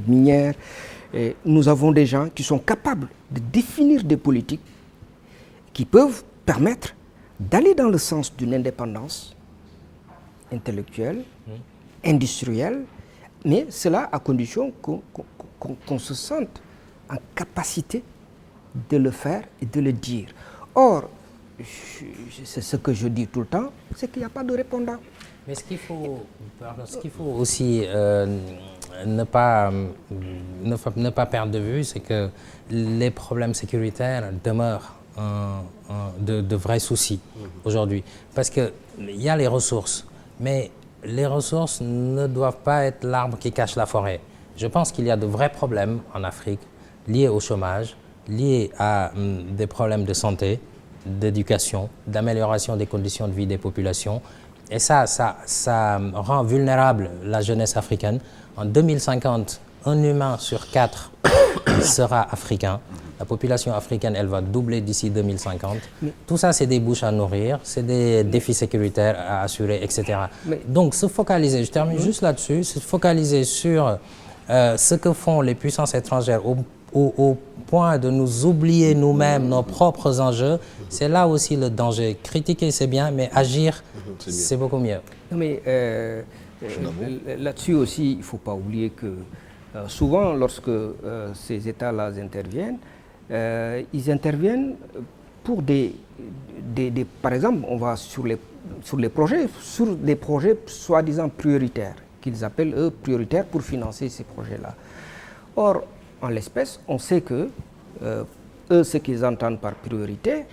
minières, et nous avons des gens qui sont capables de définir des politiques qui peuvent permettre d'aller dans le sens d'une indépendance intellectuelle, industrielle, mais cela à condition qu'on se sente en capacité de le faire et de le dire. Or, c'est ce que je dis tout le temps, c'est qu'il n'y a pas de répondant. Mais ce qu'il faut aussi ne pas perdre de vue, c'est que les problèmes sécuritaires demeurent de vrais soucis aujourd'hui. Parce qu'il y a les ressources, mais les ressources ne doivent pas être l'arbre qui cache la forêt. Je pense qu'il y a de vrais problèmes en Afrique liés au chômage, liés à des problèmes de santé, d'éducation, d'amélioration des conditions de vie des populations. Et ça rend vulnérable la jeunesse africaine. En 2050, un humain sur 4 sera africain. La population africaine, elle va doubler d'ici 2050. Tout ça, c'est des bouches à nourrir, c'est des défis sécuritaires à assurer, etc. Donc, se focaliser, je termine juste là-dessus, se focaliser sur ce que font les puissances étrangères au point de nous oublier nous-mêmes, nos propres enjeux, c'est là aussi le danger. Critiquer, c'est bien, mais agir, c'est beaucoup mieux. Non, mais là-dessus aussi, il ne faut pas oublier que souvent, lorsque ces États-là interviennent, ils interviennent pour par exemple, on va sur des projets soi-disant prioritaires, qu'ils appellent eux prioritaires pour financer ces projets-là. Or, en l'espèce, on sait que eux, ce qu'ils entendent par prioritaire,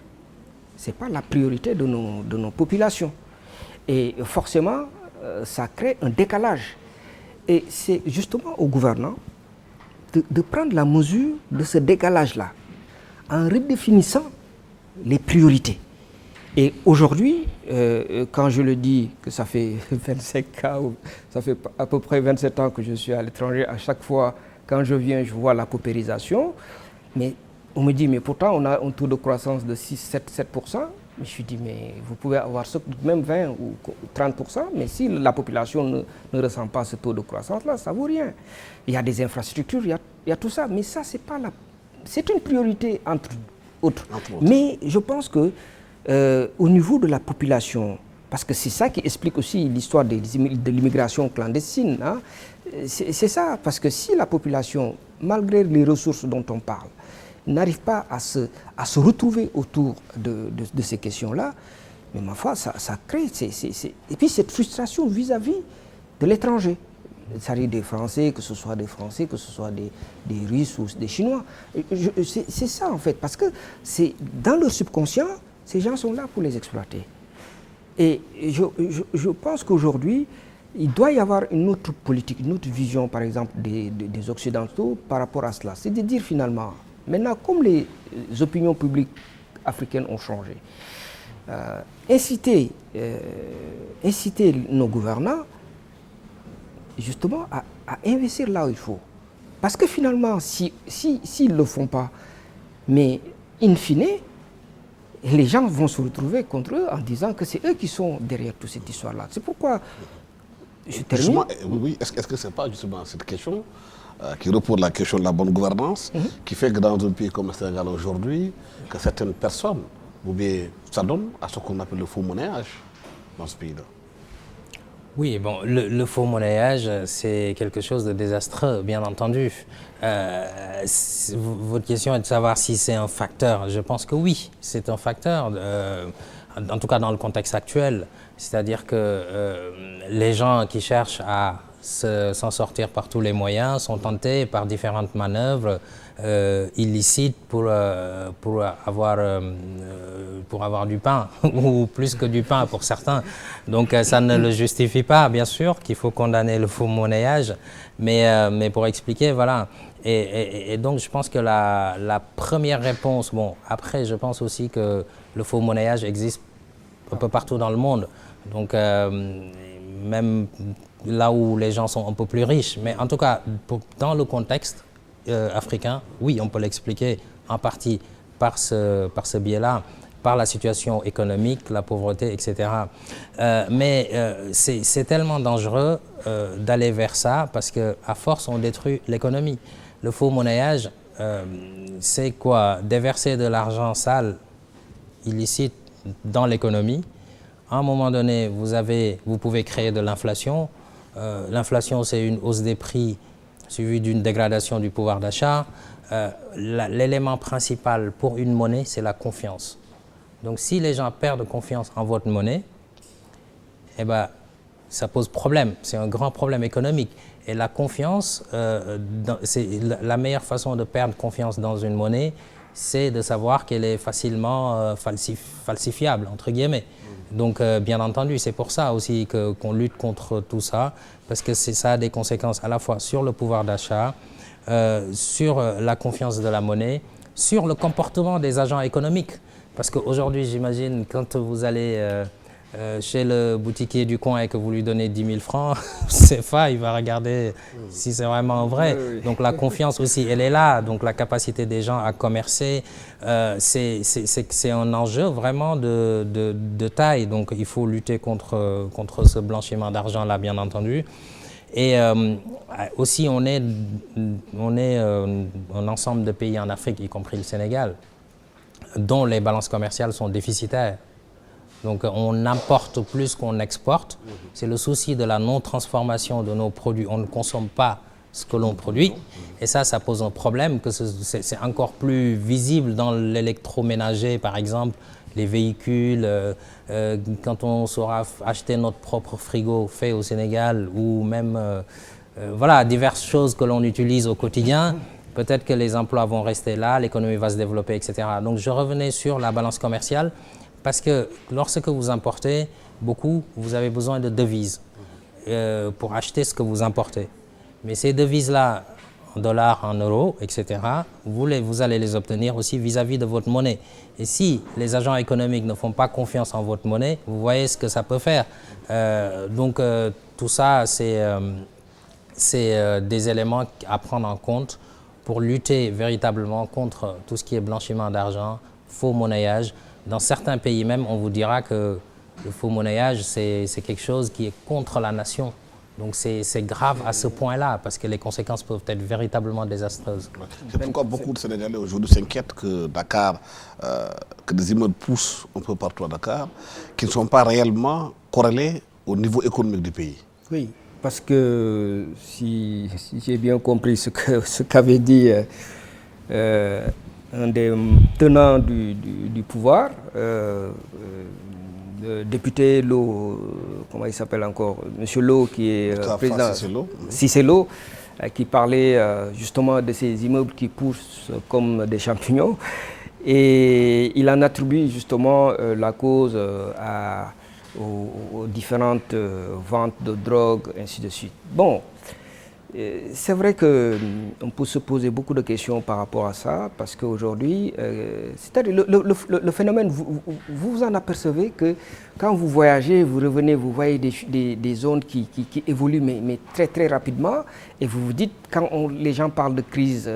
ce n'est pas la priorité de nos populations. Et forcément, ça crée un décalage. Et c'est justement aux gouvernants de prendre la mesure de ce décalage-là, en redéfinissant les priorités. Et aujourd'hui, quand je le dis que ça fait 25 ans, ça fait à peu près 27 ans que je suis à l'étranger, à chaque fois, quand je viens, je vois la paupérisation, mais on me dit, mais pourtant, on a un taux de croissance de 7%. Mais je suis dit, mais vous pouvez avoir même 20 ou 30%, mais si la population ne ressent pas ce taux de croissance-là, ça ne vaut rien. Il y a des infrastructures, il y a tout ça, mais ça, c'est une priorité entre autres. Mais je pense que au niveau de la population, parce que c'est ça qui explique aussi l'histoire de l'immigration clandestine, hein, c'est ça, parce que si la population, malgré les ressources dont on parle, n'arrive pas à se retrouver autour de ces questions-là, mais ma foi, ça crée... Et puis cette frustration vis-à-vis de l'étranger. C'est-à-dire des Français, que ce soit des Français, que ce soit des Russes ou des Chinois. C'est ça, en fait, parce que c'est dans leur subconscient, ces gens sont là pour les exploiter. Et je pense qu'aujourd'hui, il doit y avoir une autre politique, une autre vision, par exemple, des Occidentaux par rapport à cela. C'est de dire finalement... Maintenant, comme les opinions publiques africaines ont changé, inciter nos gouvernants justement à investir là où il faut. Parce que finalement, s'ils ne le font pas, mais in fine, les gens vont se retrouver contre eux en disant que c'est eux qui sont derrière toute cette histoire-là. C'est pourquoi je termine. Oui, est-ce que ce n'est pas justement cette question qui repose la question de la bonne gouvernance, qui fait que dans un pays comme le Sénégal aujourd'hui, que certaines personnes, ou bien ça donne à ce qu'on appelle le faux monnayage dans ce pays-là? Oui, bon, le faux monnayage, c'est quelque chose de désastreux, bien entendu. Votre question est de savoir si c'est un facteur. Je pense que oui, c'est un facteur, en tout cas dans le contexte actuel. C'est-à-dire que les gens qui cherchent à s'en sortir par tous les moyens sont tentés par différentes manœuvres illicites pour avoir du pain, ou plus que du pain pour certains. Donc ça ne le justifie pas, bien sûr, qu'il faut condamner le faux monnayage, mais pour expliquer, voilà. Et donc je pense que la première réponse, bon, après je pense aussi que le faux monnayage existe un peu partout dans le monde. Donc même là où les gens sont un peu plus riches. Mais en tout cas, dans le contexte africain, oui, on peut l'expliquer en partie par ce biais-là, par la situation économique, la pauvreté, etc. Mais c'est tellement dangereux d'aller vers ça parce qu'à force, on détruit l'économie. Le faux monnayage, c'est quoi? Déverser de l'argent sale, illicite, dans l'économie. À un moment donné, vous pouvez créer de l'inflation. L'inflation, c'est une hausse des prix suivie d'une dégradation du pouvoir d'achat. L'élément principal pour une monnaie, c'est la confiance. Donc si les gens perdent confiance en votre monnaie, eh ben, ça pose problème. C'est un grand problème économique. Et la confiance, c'est la meilleure façon de perdre confiance dans une monnaie, c'est de savoir qu'elle est facilement falsifiable, entre guillemets. Donc, bien entendu, c'est pour ça aussi qu'on lutte contre tout ça, parce que ça a des conséquences à la fois sur le pouvoir d'achat, sur la confiance de la monnaie, sur le comportement des agents économiques. Parce qu'aujourd'hui, j'imagine, quand vous allez chez le boutiquier du coin et que vous lui donnez 10 000 francs, CFA, il va regarder si c'est vraiment vrai. Oui, oui. Donc la confiance aussi, elle est là. Donc la capacité des gens à commercer, c'est un enjeu vraiment de taille. Donc il faut lutter contre ce blanchiment d'argent-là, bien entendu. Et aussi, on est un ensemble de pays en Afrique, y compris le Sénégal, dont les balances commerciales sont déficitaires. Donc on importe plus qu'on exporte. C'est le souci de la non-transformation de nos produits. On ne consomme pas ce que l'on produit. Et ça pose un problème, que c'est encore plus visible dans l'électroménager, par exemple, les véhicules. Quand on saura acheter notre propre frigo fait au Sénégal, ou même voilà, diverses choses que l'on utilise au quotidien, peut-être que les emplois vont rester là, l'économie va se développer, etc. Donc je revenais sur la balance commerciale. Parce que lorsque vous importez beaucoup, vous avez besoin de devises pour acheter ce que vous importez. Mais ces devises-là, en dollars, en euros, etc., vous allez les obtenir aussi vis-à-vis de votre monnaie. Et si les agents économiques ne font pas confiance en votre monnaie, vous voyez ce que ça peut faire. Donc tout ça, c'est des éléments à prendre en compte pour lutter véritablement contre tout ce qui est blanchiment d'argent, faux monnayage. Dans certains pays même, on vous dira que le faux monnayage, c'est quelque chose qui est contre la nation. Donc c'est grave à ce point-là, parce que les conséquences peuvent être véritablement désastreuses. C'est pourquoi beaucoup de Sénégalais aujourd'hui s'inquiètent que Dakar, que des immeubles poussent un peu partout à Dakar, qui ne sont pas réellement corrélés au niveau économique du pays. Oui, parce que si j'ai bien compris ce qu'avait dit un des tenants du pouvoir, le député Lo, comment il s'appelle encore, Monsieur Lo, qui est président Cissé Lo, qui parlait justement de ces immeubles qui poussent comme des champignons, et il en attribue justement la cause aux différentes ventes de drogue, ainsi de suite. Bon, C'est vrai qu'on peut se poser beaucoup de questions par rapport à ça, parce qu'aujourd'hui, c'est-à-dire le phénomène, vous en apercevez que quand vous voyagez, vous revenez, vous voyez des zones qui évoluent, mais très très rapidement, et vous vous dites, quand les gens parlent de crise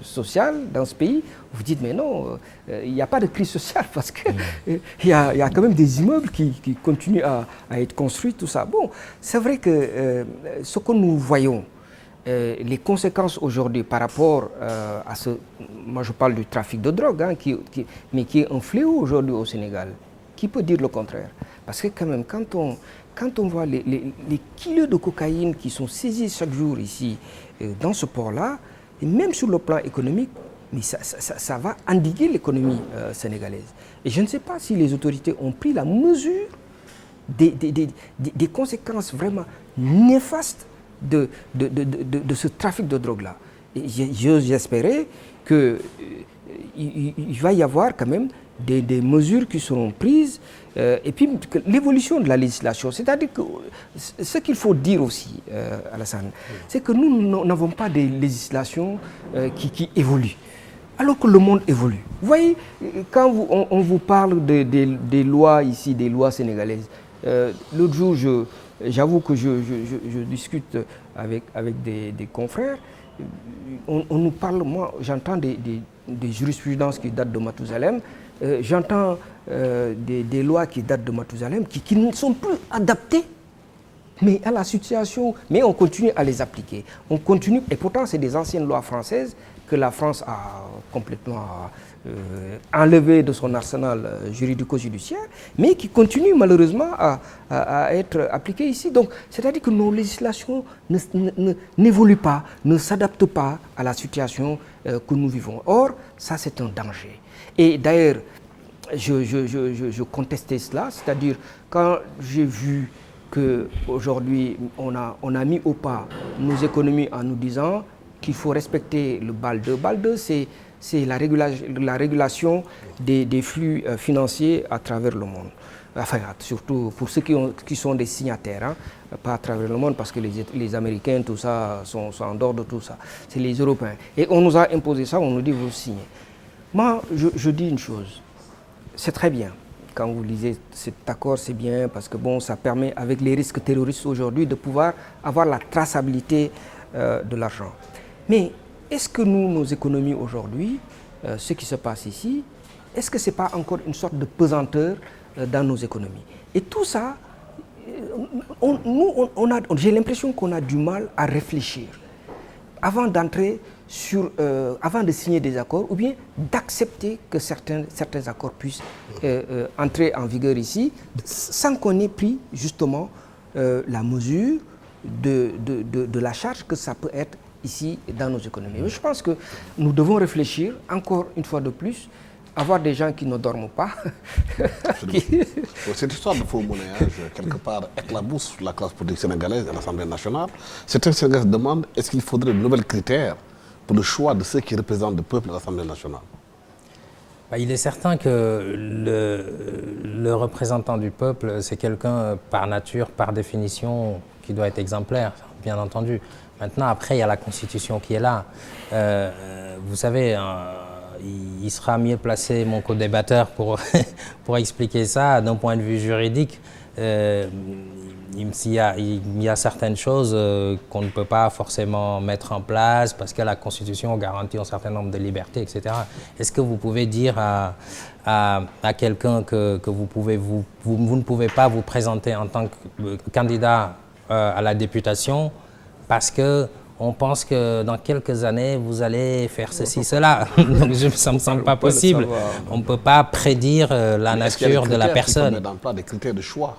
sociale dans ce pays, vous dites, mais non, il n'y a pas de crise sociale, parce qu'il y a quand même des immeubles qui continuent à être construits, tout ça. Bon, c'est vrai que ce que nous voyons, les conséquences aujourd'hui par rapport à ce... Moi je parle du trafic de drogue, hein, mais qui est un fléau aujourd'hui au Sénégal. Qui peut dire le contraire? Parce que quand même, quand on voit les kilos de cocaïne qui sont saisis chaque jour ici, dans ce port-là, et même sur le plan économique, mais ça va endiguer l'économie sénégalaise. Et je ne sais pas si les autorités ont pris la mesure des conséquences vraiment néfastes de ce trafic de drogue-là. J'espérais qu'il va y avoir quand même des mesures qui seront prises, et puis l'évolution de la législation. C'est-à-dire que ce qu'il faut dire aussi, Alassane, c'est que nous n'avons pas de législation qui évolue, alors que le monde évolue. Vous voyez, quand on vous parle des lois ici, des lois sénégalaises, l'autre jour, j'avoue que je discute avec des confrères, on nous parle, moi j'entends des jurisprudences qui datent de Mathusalem, j'entends des lois qui datent de Mathusalem qui ne sont plus adaptées mais à la situation, mais on continue à les appliquer. On continue, et pourtant c'est des anciennes lois françaises que la France a complètement enlevées de son arsenal juridico-judiciaire, mais qui continuent malheureusement à être appliquées ici. Donc, c'est-à-dire que nos législations n'évoluent pas, ne s'adaptent pas à la situation que nous vivons. Or, ça c'est un danger. Et d'ailleurs, je contestais cela, c'est-à-dire quand j'ai vu qu'aujourd'hui on a mis au pas nos économies en nous disant qu'il faut respecter le BAL 2. BAL 2, c'est la régulation des flux financiers à travers le monde. Enfin, surtout pour ceux qui sont des signataires, hein, pas à travers le monde, parce que les Américains, tout ça, sont en dehors de tout ça. C'est les Européens. Et on nous a imposé ça, on nous dit vous signez. Moi, je dis une chose, c'est très bien. Quand vous lisez cet accord, c'est bien parce que bon, ça permet, avec les risques terroristes aujourd'hui, de pouvoir avoir la traçabilité de l'argent. Mais est-ce que nos économies aujourd'hui, ce qui se passe ici, est-ce que ce n'est pas encore une sorte de pesanteur dans nos économies? Et tout ça, j'ai l'impression qu'on a du mal à réfléchir avant d'entrer avant de signer des accords, ou bien d'accepter que certains accords puissent entrer en vigueur ici, sans qu'on ait pris justement la mesure de la charge que ça peut être ici dans nos économies. Mais je pense que nous devons réfléchir encore une fois de plus, avoir des gens qui ne dorment pas. Cette histoire de faux monnayage, quelque part, éclabousse la classe politique sénégalaise et l'Assemblée nationale. Certains Sénégalais se demandent est-ce qu'il faudrait de nouvelles critères pour le choix de ceux qui représentent le peuple à l'Assemblée nationale? Il est certain que le représentant du peuple, c'est quelqu'un par nature, par définition, qui doit être exemplaire, bien entendu. Maintenant, après, il y a la Constitution qui est là. Vous savez, il sera mieux placé, mon co-débatteur, pour expliquer ça d'un point de vue juridique. Il y a certaines choses qu'on ne peut pas forcément mettre en place parce que la Constitution garantit un certain nombre de libertés, etc. Est-ce que vous pouvez dire à quelqu'un que vous ne pouvez pas vous présenter en tant que candidat à la députation parce qu'on pense que dans quelques années, vous allez faire ceci, cela. Donc ça ne me semble pas possible. On ne peut pas prédire la nature de la personne. Il faut des critères de choix.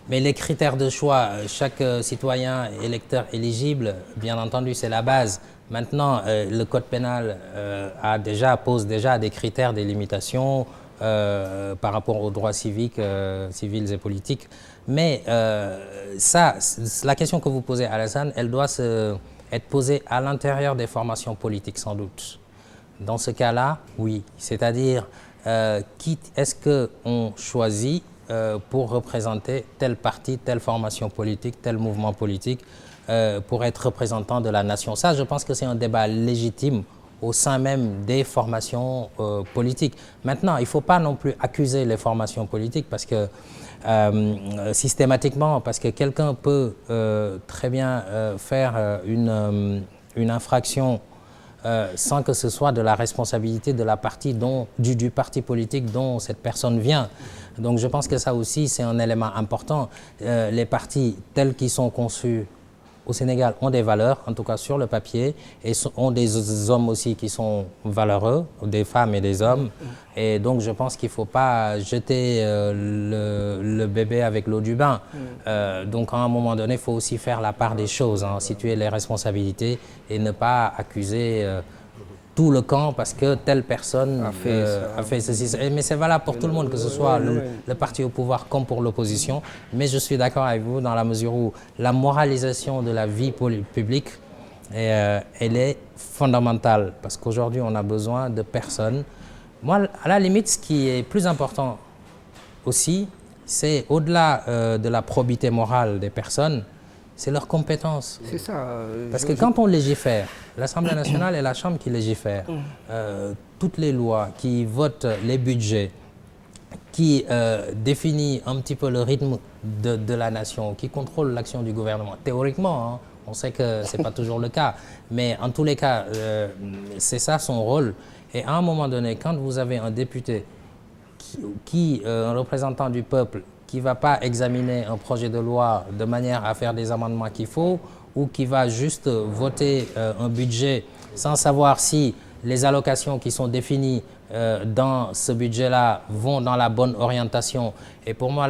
Mais les critères de choix, chaque citoyen électeur éligible, bien entendu, c'est la base. Maintenant, le code pénal pose déjà des critères, des limitations par rapport aux droits civiques, civils et politiques. Mais la question que vous posez, Alassane, elle doit être posée à l'intérieur des formations politiques, sans doute. Dans ce cas-là, oui. C'est-à-dire, est-ce qu'on choisit pour représenter tel parti, telle formation politique, tel mouvement politique pour être représentant de la nation. Ça, je pense que c'est un débat légitime au sein même des formations politiques. Maintenant, il ne faut pas non plus accuser les formations politiques parce que systématiquement, parce que quelqu'un peut très bien faire une infraction sans que ce soit de la responsabilité de la partie du parti politique dont cette personne vient. Donc je pense que ça aussi c'est un élément important. Les partis tels qu'ils sont conçus au Sénégal ont des valeurs, en tout cas sur le papier, et ont des hommes aussi qui sont valeureux, des femmes et des hommes. Et donc je pense qu'il ne faut pas jeter le bébé avec l'eau du bain. Donc à un moment donné, il faut aussi faire la part des choses, hein, situer les responsabilités et ne pas accuser tout le camp parce que telle personne a fait ceci. Mais c'est valable pour tout le monde, que ce soit le parti au pouvoir comme pour l'opposition. Mais je suis d'accord avec vous dans la mesure où la moralisation de la vie publique, elle est fondamentale. Parce qu'aujourd'hui, on a besoin de personnes. Moi, à la limite, ce qui est plus important aussi, c'est au-delà de la probité morale des personnes, c'est leurs compétences. C'est ça. Parce que quand on légifère, l'Assemblée nationale est la chambre qui légifère. Toutes les lois, qui votent les budgets, qui définit un petit peu le rythme de la nation, qui contrôle l'action du gouvernement. Théoriquement, hein, on sait que ce n'est pas toujours le cas, mais en tous les cas, c'est ça son rôle. Et à un moment donné, quand vous avez un député, un représentant du peuple, qui ne va pas examiner un projet de loi de manière à faire des amendements qu'il faut, ou qui va juste voter un budget sans savoir si les allocations qui sont définies dans ce budget-là vont dans la bonne orientation. Et pour moi,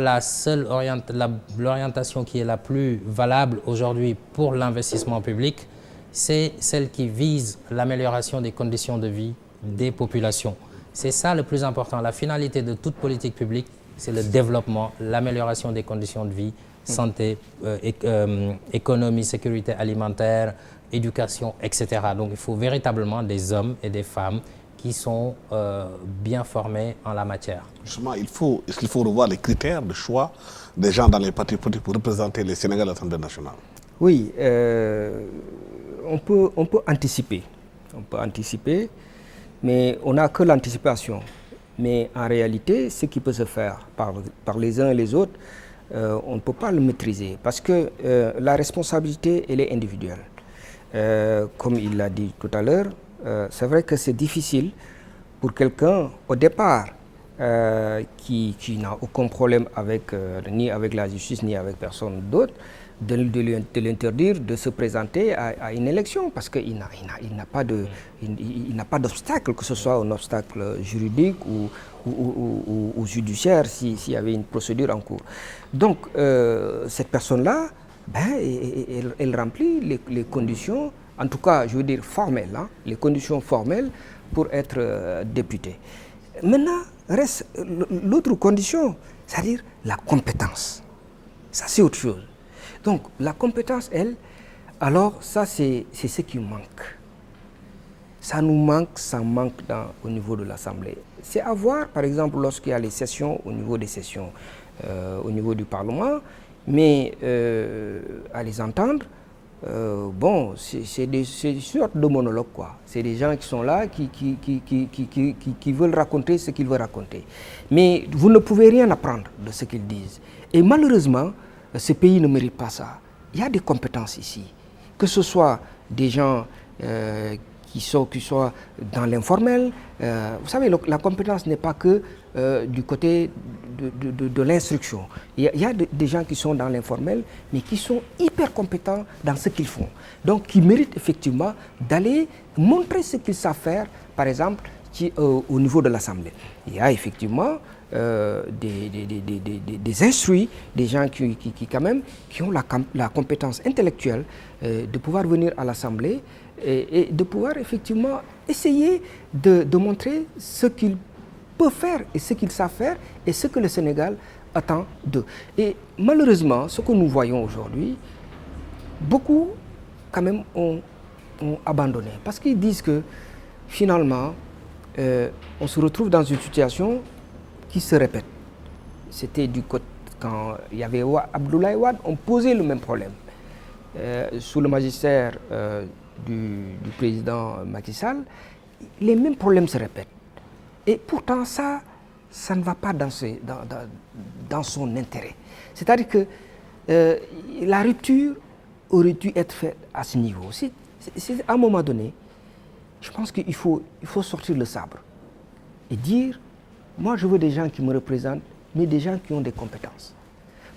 l'orientation qui est la plus valable aujourd'hui pour l'investissement public, c'est celle qui vise l'amélioration des conditions de vie des populations. C'est ça le plus important. La finalité de toute politique publique, c'est le développement, l'amélioration des conditions de vie, santé, économie, sécurité alimentaire, éducation, etc. Donc il faut véritablement des hommes et des femmes qui sont bien formés en la matière. Justement, est-ce qu'il faut revoir les critères de choix des gens dans les partis politiques pour représenter les Sénégalais à l'Assemblée nationale? Oui, on peut anticiper. On peut anticiper, mais on n'a que l'anticipation. Mais en réalité, ce qui peut se faire par les uns et les autres, on ne peut pas le maîtriser parce que la responsabilité, elle est individuelle. Comme il l'a dit tout à l'heure, c'est vrai que c'est difficile pour quelqu'un, au départ, qui n'a aucun problème ni avec la justice, ni avec personne d'autre, de l'interdire de se présenter à une élection parce qu'il n'a pas d'obstacle, que ce soit un obstacle juridique ou judiciaire s'il y avait une procédure en cours. Donc cette personne-là, elle remplit les conditions, en tout cas je veux dire formelles, hein, les conditions formelles pour être député. Maintenant, reste l'autre condition, c'est-à-dire la compétence. Ça c'est autre chose. Donc la compétence, elle, alors ça c'est ce qui manque. Ça nous manque, ça manque au niveau de l'Assemblée. C'est à voir, par exemple, lorsqu'il y a les sessions, au niveau des sessions, au niveau du Parlement, mais à les entendre, bon, c'est une sorte de monologue, quoi. C'est des gens qui sont là, qui veulent raconter ce qu'ils veulent raconter. Mais vous ne pouvez rien apprendre de ce qu'ils disent. Et malheureusement, ce pays ne mérite pas ça. Il y a des compétences ici. Que ce soit des gens qui soient dans l'informel. Vous savez, la compétence n'est pas que du côté de l'instruction. Il y a des gens qui sont dans l'informel, mais qui sont hyper compétents dans ce qu'ils font. Donc, qui méritent effectivement d'aller montrer ce qu'ils savent faire, par exemple, au niveau de l'Assemblée. Il y a effectivement des instruits, des gens qui quand même, qui ont la compétence intellectuelle de pouvoir venir à l'Assemblée et de pouvoir effectivement essayer de montrer ce qu'ils peuvent faire et ce qu'ils savent faire et ce que le Sénégal attend d'eux. Et malheureusement, ce que nous voyons aujourd'hui, beaucoup quand même ont abandonné parce qu'ils disent que finalement, on se retrouve dans une situation qui se répète. C'était du côté quand il y avait Abdoulaye Wade, on posait le même problème. sous le magistère du président Macky Sall, les mêmes problèmes se répètent. Et pourtant, ça ne va pas dans son intérêt. C'est-à-dire que la rupture aurait dû être faite à ce niveau. À un moment donné, je pense qu'il faut sortir le sabre et dire, moi je veux des gens qui me représentent, mais des gens qui ont des compétences.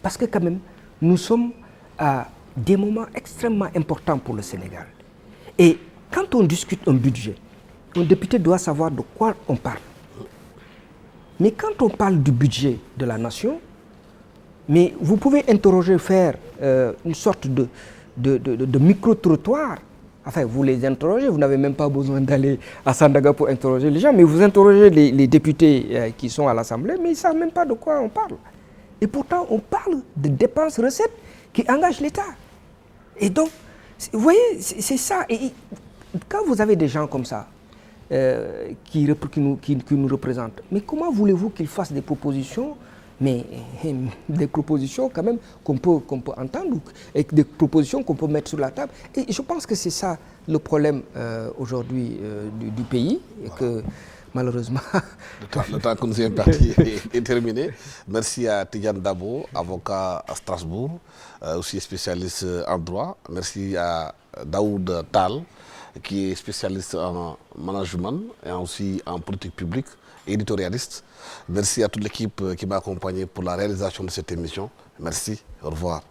Parce que quand même, nous sommes à des moments extrêmement importants pour le Sénégal. Et quand on discute un budget, un député doit savoir de quoi on parle. Mais quand on parle du budget de la nation, mais vous pouvez faire une sorte de micro-trottoir. Enfin, vous les interrogez, vous n'avez même pas besoin d'aller à Sandaga pour interroger les gens, mais vous interrogez les députés qui sont à l'Assemblée, mais ils ne savent même pas de quoi on parle. Et pourtant, on parle de dépenses-recettes qui engagent l'État. Et donc, vous voyez, c'est ça. Et quand vous avez des gens comme ça, qui nous représentent, mais comment voulez-vous qu'ils fassent des propositions, mais des propositions quand même qu'on peut entendre, et des propositions qu'on peut mettre sur la table. Et je pense que c'est ça le problème aujourd'hui du pays, et que malheureusement... Le temps que nous est imparti est terminé. Merci à Tidjane Dabo, avocat à Strasbourg, aussi spécialiste en droit. Merci à Daoud Tal, qui est spécialiste en management et aussi en politique publique, éditorialiste. Merci à toute l'équipe qui m'a accompagné pour la réalisation de cette émission. Merci, au revoir.